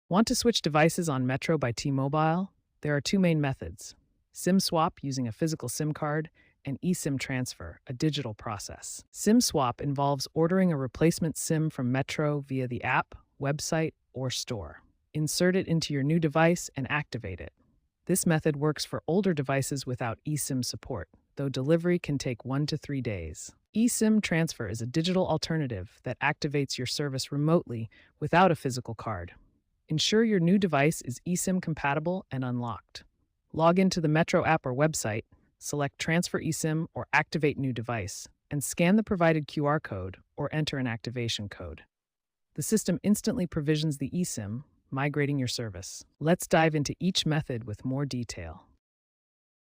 Want to switch devices on Metro by T-Mobile? There are two main methods: SIM swap using a physical SIM card and eSIM transfer, a digital process. SIM swap involves ordering a replacement SIM from Metro via the app, website, or store. Insert it into your new device and activate it. This method works for older devices without eSIM support, though delivery can take 1 to 3 days. eSIM transfer is a digital alternative that activates your service remotely without a physical card. Ensure your new device is eSIM compatible and unlocked. Log into the Metro app or website, select Transfer eSIM or Activate New Device, and scan the provided QR code or enter an activation code. The system instantly provisions the eSIM, migrating your service. Let's dive into each method with more detail.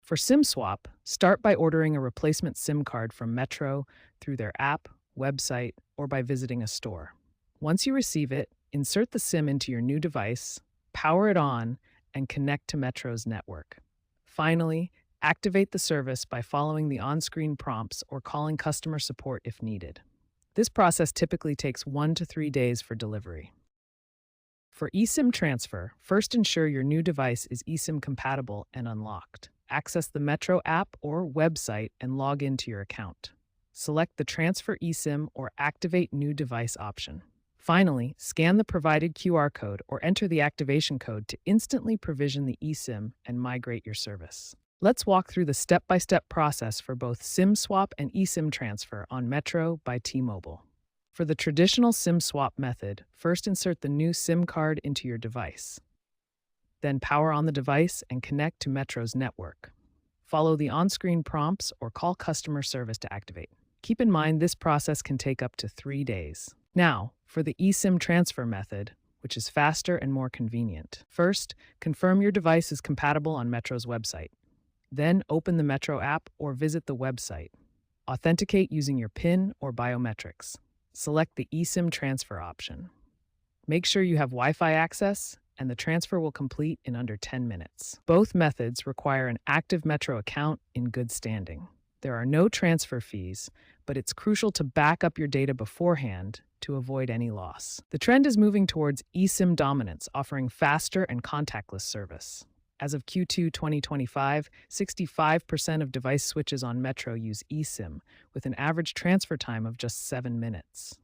For SIM swap, start by ordering a replacement SIM card from Metro through their app, website, or by visiting a store. Once you receive it, insert the SIM into your new device, power it on, and connect to Metro's network. Finally, activate the service by following the on-screen prompts or calling customer support if needed. This process typically takes 1 to 3 days for delivery. For eSIM transfer, first ensure your new device is eSIM compatible and unlocked. Access the Metro app or website and log into your account. Select the Transfer eSIM or Activate New Device option. Finally, scan the provided QR code or enter the activation code to instantly provision the eSIM and migrate your service. Let's walk through the step-by-step process for both SIM swap and eSIM transfer on Metro by T-Mobile. For the traditional SIM swap method, first insert the new SIM card into your device. Then power on the device and connect to Metro's network. Follow the on-screen prompts or call customer service to activate. Keep in mind this process can take up to 3 days. Now, for the eSIM transfer method, which is faster and more convenient. First, confirm your device is compatible on Metro's website. Then open the Metro app or visit the website. Authenticate using your PIN or biometrics. Select the eSIM transfer option. Make sure you have Wi-Fi access, and the transfer will complete in under 10 minutes. Both methods require an active Metro account in good standing. There are no transfer fees, but it's crucial to back up your data beforehand to avoid any loss. The trend is moving towards eSIM dominance, offering faster and contactless service. As of Q2 2025, 65% of device switches on Metro use eSIM, with an average transfer time of just 7 minutes.